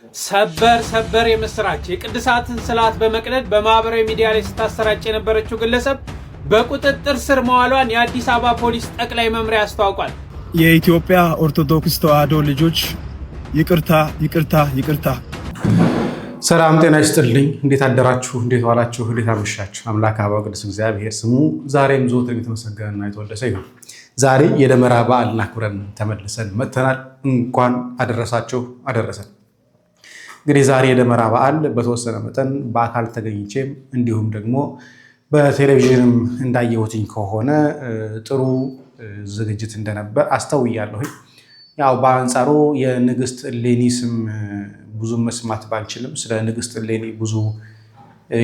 ሰበር የምስራች የቅድሳትን ስላት በመቅደድ በማህበራዊ ሚዲያ ላይ ስታሰራጭ የነበረችው ግለሰብ በቁጥጥር ስር መዋሏን የአዲስ አበባ ፖሊስ ጠቅላይ መምሪያ አስታውቋል። የኢትዮጵያ ኦርቶዶክስ ተዋሕዶ ልጆች ይቅርታ። ሰላም ጤና ይስጥልኝ። እንዴት አደራችሁ? እንዴት ዋላችሁ? እንዴት አመሻችሁ? አምላክ አበው ቅዱስ እግዚአብሔር ስሙ ዛሬም ዘወትር የተመሰገነና የተወደሰ ይሁን። ዛሬ የደመራ በዓልን አክብረን ተመልሰን መጥተናል። እንኳን አደረሳችሁ አደረሰን። እንግዲህ ዛሬ የደመራ በዓል በተወሰነ መጠን በአካል ተገኝቼም እንዲሁም ደግሞ በቴሌቪዥንም እንዳየሁትኝ ከሆነ ጥሩ ዝግጅት እንደነበር አስተውያለሁ። ያው በአንጻሩ የንግስት እሌኒ ስም ብዙ መስማት ባንችልም ስለ ንግስት እሌኒ ብዙ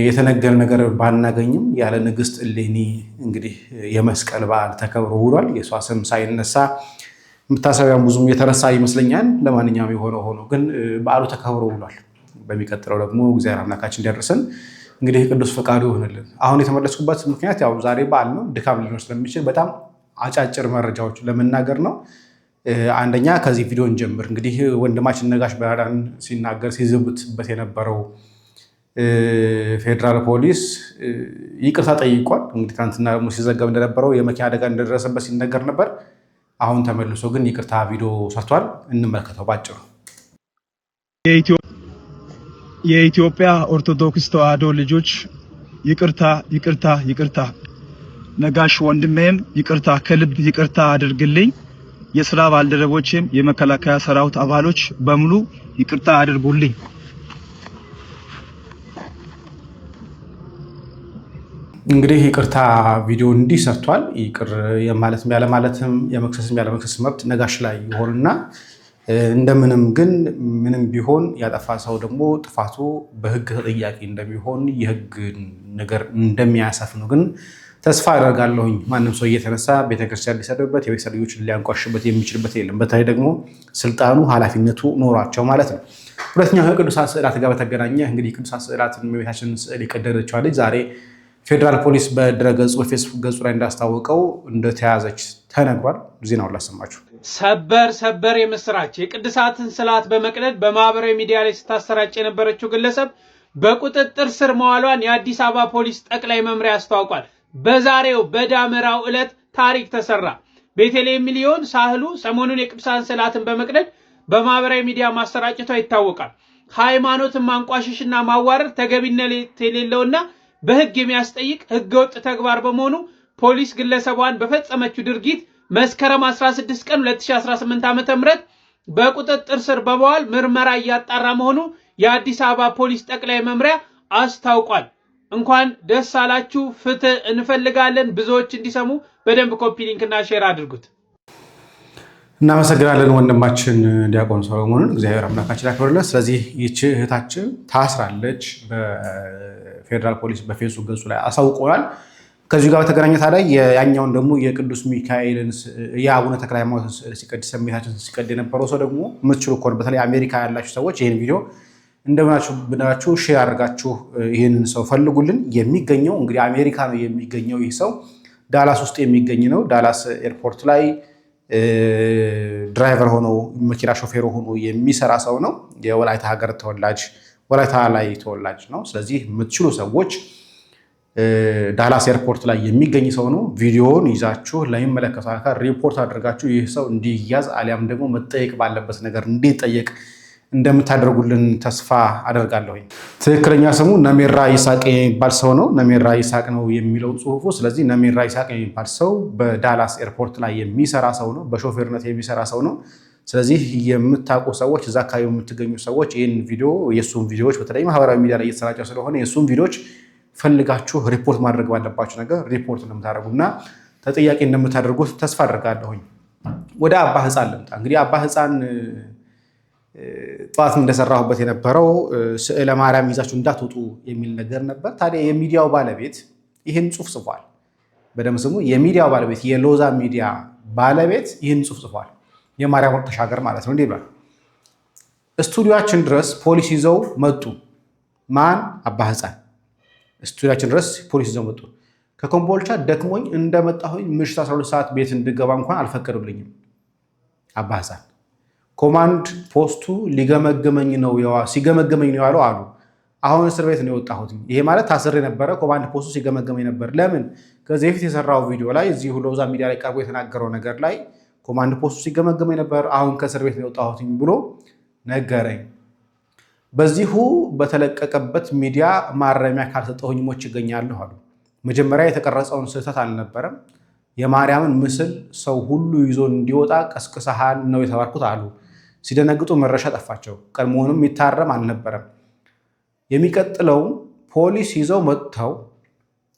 የተነገረ ነገር ባናገኝም ያለ ንግስት እሌኒ እንግዲህ የመስቀል በዓል ተከብሮ ውሏል። የሷ ስም ሳይነሳ መታሰቢያም ብዙም የተረሳ ይመስለኛል። ለማንኛውም የሆነ ሆኖ ግን በዓሉ ተከብሮ ውሏል። በሚቀጥለው ደግሞ እግዚአብሔር አምላካችን እንዲያደርሰን እንግዲህ ቅዱስ ፈቃዱ ይሆንልን። አሁን የተመለስኩበት ምክንያት ያው ዛሬ በዓል ነው፣ ድካም ሊኖር ስለሚችል በጣም አጫጭር መረጃዎች ለመናገር ነው። አንደኛ ከዚህ ቪዲዮ እንጀምር። እንግዲህ ወንድማችን ነጋሽ በራዳን ሲናገር ሲዝብትበት የነበረው ፌዴራል ፖሊስ ይቅርታ ጠይቋል። እንግዲህ ትናንትና ደግሞ ሲዘገብ እንደነበረው የመኪና አደጋ እንደደረሰበት ሲነገር ነበር። አሁን ተመልሶ ግን ይቅርታ ቪዲዮ ሰርቷል። እንመልከተው ባጭሩ። የኢትዮጵያ ኦርቶዶክስ ተዋሕዶ ልጆች ይቅርታ። ነጋሽ ወንድሜም ይቅርታ፣ ከልብ ይቅርታ አድርግልኝ። የሥራ ባልደረቦችም የመከላከያ ሰራዊት አባሎች በሙሉ ይቅርታ አድርጉልኝ። እንግዲህ ይቅርታ ቪዲዮ እንዲህ ሰርቷል። ይቅር የማለትም ያለማለትም የመክሰስም ያለመክሰስ መብት ነጋሽ ላይ ይሆንና እንደምንም ግን ምንም ቢሆን ያጠፋ ሰው ደግሞ ጥፋቱ በሕግ ተጠያቂ እንደሚሆን የሕግ ነገር እንደሚያሰፍኑ ግን ተስፋ አደርጋለሁኝ። ማንም ሰው እየተነሳ ቤተክርስቲያን ሊሰድብበት የቤተሰብ ልጆችን ሊያንቋሽበት የሚችልበት የለም። በተለይ ደግሞ ስልጣኑ ኃላፊነቱ ኖሯቸው ማለት ነው። ሁለተኛው ከቅዱሳን ስዕላት ጋር በተገናኘ እንግዲህ ቅዱሳን ስዕላትን የቤታችንን ስዕል የቀደደችዋ ልጅ ዛሬ ፌዴራል ፖሊስ በድረገጹ በፌስቡክ ገጹ ላይ እንዳስታወቀው እንደተያዘች ተነግሯል። ዜናውን ላሰማችሁ። ሰበር የምስራች የቅድሳትን ስዕላት በመቅደድ በማህበራዊ ሚዲያ ላይ ስታሰራጭ የነበረችው ግለሰብ በቁጥጥር ስር መዋሏን የአዲስ አበባ ፖሊስ ጠቅላይ መምሪያ አስታውቋል። በዛሬው በዳመራው ዕለት ታሪክ ተሰራ። ቤተልሔም ሚሊዮን ሳህሉ ሰሞኑን የቅዱሳን ስዕላትን በመቅደድ በማህበራዊ ሚዲያ ማሰራጨቷ ይታወቃል። ሃይማኖትን ማንቋሸሽና ማዋረድ ተገቢነት የሌለውና በሕግ የሚያስጠይቅ ሕገወጥ ተግባር በመሆኑ ፖሊስ ግለሰቧን በፈጸመችው ድርጊት መስከረም 16 ቀን 2018 ዓ.ም በቁጥጥር ስር በመዋል ምርመራ እያጣራ መሆኑ የአዲስ አበባ ፖሊስ ጠቅላይ መምሪያ አስታውቋል። እንኳን ደስ አላችሁ። ፍትህ እንፈልጋለን። ብዙዎች እንዲሰሙ በደንብ ኮፒ ሊንክና ሼር አድርጉት። እናመሰግናለን ወንድማችን ዲያቆን ሰሎሞንን፣ እግዚአብሔር አምላካችን ያክብርልን። ስለዚህ ይህች እህታችን ታስራለች። በፌዴራል ፖሊስ በፌስቡክ ገጹ ላይ አሳውቀዋል። ከዚሁ ጋር በተገናኘ ታዲያ ያኛውን ደግሞ የቅዱስ ሚካኤልን የአቡነ ተክለ ሃይማኖት ሲቀድስ ሰሜታችን ሲቀድ የነበረው ሰው ደግሞ የምትችሉ እኮ በተለይ አሜሪካ ያላችሁ ሰዎች ይህን ቪዲዮ እንደምናችሁ ብናችሁ ሼር አድርጋችሁ ይህንን ሰው ፈልጉልን። የሚገኘው እንግዲህ አሜሪካ ነው የሚገኘው። ይህ ሰው ዳላስ ውስጥ የሚገኝ ነው። ዳላስ ኤርፖርት ላይ ድራይቨር ሆኖ መኪና ሾፌር ሆኖ የሚሰራ ሰው ነው። የወላይታ ሀገር ተወላጅ ወላይታ ላይ ተወላጅ ነው። ስለዚህ የምትችሉ ሰዎች ዳላስ ኤርፖርት ላይ የሚገኝ ሰው ነው። ቪዲዮውን ይዛችሁ ለሚመለከተው አካል ሪፖርት አድርጋችሁ ይህ ሰው እንዲያዝ አሊያም ደግሞ መጠየቅ ባለበት ነገር እንዲጠየቅ እንደምታደርጉልን ተስፋ አደርጋለሁ። ትክክለኛ ስሙ ነሜራ ይስሐቅ የሚባል ሰው ነው። ነሜራ ይስሐቅ ነው የሚለው ጽሁፉ። ስለዚህ ነሜራ ይስሐቅ የሚባል ሰው በዳላስ ኤርፖርት ላይ የሚሰራ ሰው ነው። በሾፌርነት የሚሰራ ሰው ነው። ስለዚህ የምታውቁ ሰዎች፣ እዛ አካባቢ የምትገኙ ሰዎች ይህን ቪዲዮ የእሱን ቪዲዮዎች በተለይ ማህበራዊ ሚዲያ ላይ እየተሰራጨ ስለሆነ የእሱን ቪዲዮዎች ፈልጋችሁ ሪፖርት ማድረግ ባለባችሁ ነገር ሪፖርት እንደምታደርጉና ተጠያቂ እንደምታደርጉት ተስፋ አደርጋለሁኝ። ወደ አባ ሕፃን ልምጣ። እንግዲህ አባ ሕፃን ጠዋትም እንደሰራሁበት የነበረው ስዕለ ማርያም ይዛችሁ እንዳትወጡ የሚል ነገር ነበር። ታዲያ የሚዲያው ባለቤት ይህን ጽሑፍ ጽፏል። በደም ስሙ የሚዲያው ባለቤት የሎዛ ሚዲያ ባለቤት ይህን ጽሑፍ ጽፏል። የማርያም ወርቅ ተሻገር ማለት ነው። እንዲህ ብሏል። ስቱዲዮአችን ድረስ ፖሊስ ይዘው መጡ። ማን? አባ ሕፃን ስቱዲዮአችን ድረስ ፖሊስ ይዘው መጡ። ከኮምቦልቻ ደክሞኝ እንደመጣሁኝ ምሽት 12 ሰዓት ቤት እንድገባ እንኳን አልፈቀዱልኝም። አባ ሕፃን ኮማንድ ፖስቱ ሲገመገመኝ ነው ያለው አሉ። አሁን እስር ቤት ነው የወጣሁት። ይሄ ማለት ታስሬ ነበረ፣ ኮማንድ ፖስቱ ሲገመገመኝ ነበር። ለምን? ከዚህ በፊት የሰራው ቪዲዮ ላይ እዚሁ ሎዛ ሚዲያ ላይ ቀርቦ የተናገረው ነገር ላይ ኮማንድ ፖስቱ ሲገመገመኝ ነበር፣ አሁን ከእስር ቤት ነው የወጣሁት ብሎ ነገረኝ። በዚሁ በተለቀቀበት ሚዲያ ማረሚያ ካልሰጠሁኝ ሞች ይገኛለሁ አሉ። መጀመሪያ የተቀረጸውን ስህተት አልነበረም። የማርያምን ምስል ሰው ሁሉ ይዞ እንዲወጣ ቀስቅሰሃል ነው የተባልኩት አሉ። ሲደነግጡ መረሻ ጠፋቸው። ቀድሞውንም ይታረም አልነበረም። የሚቀጥለው ፖሊስ ይዘው መጥተው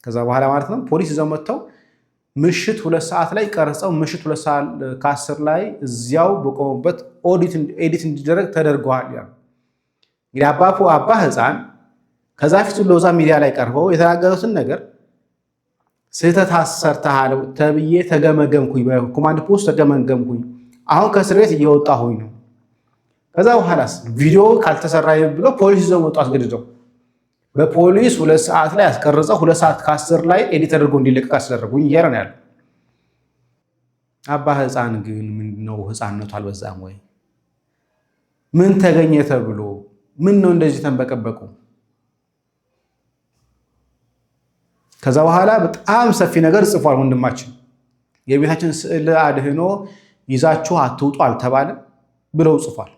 ከዛ በኋላ ማለት ነው ፖሊስ ይዘው መጥተው ምሽት 2 ሰዓት ላይ ቀርጸው ምሽት 2 ሰዓት ከ10 ላይ እዚያው በቆሙበት ኤዲት እንዲደረግ ተደርገዋል ያሉ። እንግዲህ አባ ሕፃን ከዛ ፊት ሎዛ ሚዲያ ላይ ቀርበው የተናገሩትን ነገር ስህተት አሰርተሃል ተብዬ ተገመገምኩኝ፣ በኮማንድ ፖስት ተገመገምኩኝ፣ አሁን ከእስር ቤት እየወጣሁኝ ነው። ከዛ በኋላስ ቪዲዮ ካልተሰራ ብሎ ፖሊስ ይዘው መጡ አስገድደው። በፖሊስ 2 ሰዓት ላይ አስቀርጸው 2 ሰዓት ከ10 ላይ ኤዲት ተደርጎ እንዲለቀቅ አስደረጉኝ እያለ ነው ያለው። አባ ሕፃን ግን ምንድነው ሕፃንነቱ አልበዛም ወይ? ምን ተገኘ ተብሎ ምን ነው እንደዚህ ተንበቀበቁ? ከዛ በኋላ በጣም ሰፊ ነገር ጽፏል ወንድማችን። የቤታችን ስዕል አድህኖ ይዛችሁ አትውጡ አልተባለም ብለው ጽፏል።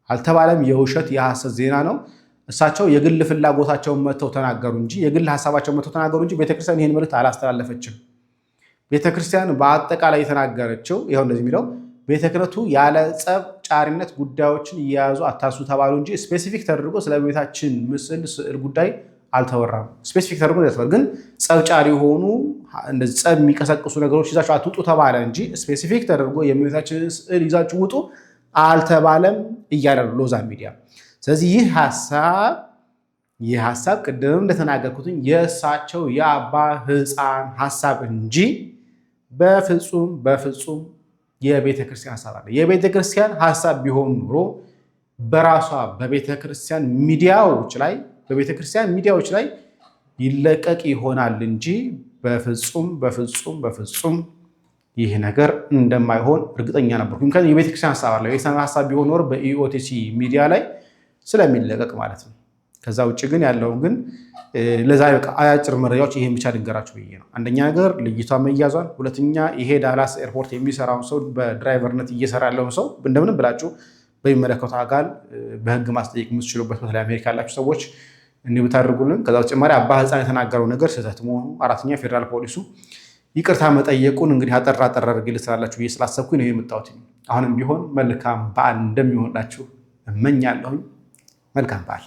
አልተባለም፣ የውሸት የሐሰት ዜና ነው። እሳቸው የግል ፍላጎታቸውን መተው ተናገሩ እንጂ የግል ሐሳባቸውን መተው ተናገሩ እንጂ ቤተክርስቲያን ይህን መልእክት አላስተላለፈችም። ቤተክርስቲያን በአጠቃላይ የተናገረችው ይኸው እንደዚህ የሚለው ቤተ ክህነቱ ያለ ጸብ ጫሪነት ጉዳዮችን እየያዙ አታሱ ተባሉ እንጂ ስፔሲፊክ ተደርጎ ስለ ቤታችን ምስል ስዕል ጉዳይ አልተወራም። ስፔሲፊክ ተደርጎ ነው ግን ጸብ ጫሪ የሆኑ እንደዚህ ጸብ የሚቀሰቅሱ ነገሮች ይዛችሁ አትውጡ ተባለ እንጂ ስፔሲፊክ ተደርጎ የቤታችን ስዕል ይዛችሁ ውጡ አልተባለም እያለ ነው ሎዛ ሚዲያ። ስለዚህ ይህ ሐሳብ ቅድም እንደተናገርኩትኝ የእሳቸው የአባ ሕፃን ሐሳብ እንጂ በፍጹም የቤተ ክርስቲያን ሐሳብ አለ። የቤተ ክርስቲያን ሐሳብ ቢሆን ኑሮ በራሷ በቤተ ክርስቲያን ሚዲያዎች ላይ ይለቀቅ ይሆናል እንጂ በፍጹም ይህ ነገር እንደማይሆን እርግጠኛ ነበርኩ። ምክንያቱም የቤተ ክርስቲያን ሐሳብ አለ። የቤተ ሐሳብ ቢሆን ኖሮ በኢኦቲሲ ሚዲያ ላይ ስለሚለቀቅ ማለት ነው። ከዛ ውጭ ግን ያለውን ግን ለዛሬ በቃ አጭር መረጃዎች ይሄን ብቻ ልንገራችሁ ብዬ ነው። አንደኛ ነገር ልጅቷ መያዟን፣ ሁለተኛ ይሄ ዳላስ ኤርፖርት የሚሰራውን ሰው በድራይቨርነት እየሰራ ያለውን ሰው እንደምንም ብላችሁ በሚመለከቱ አካል በህግ ማስጠየቅ የምትችሉበት በተለይ አሜሪካ ያላችሁ ሰዎች እንዲህ ብታደርጉልን። ከዛ በተጨማሪ አባ ሕፃን የተናገረው ነገር ስህተት መሆኑ፣ አራተኛ ፌዴራል ፖሊሱ ይቅርታ መጠየቁን እንግዲህ አጠር አድርጌ ልስራላችሁ ብዬ ስላሰብኩኝ ነው የመጣሁት። አሁንም ቢሆን መልካም በዓል እንደሚሆንላችሁ እመኛለሁኝ። መልካም በዓል።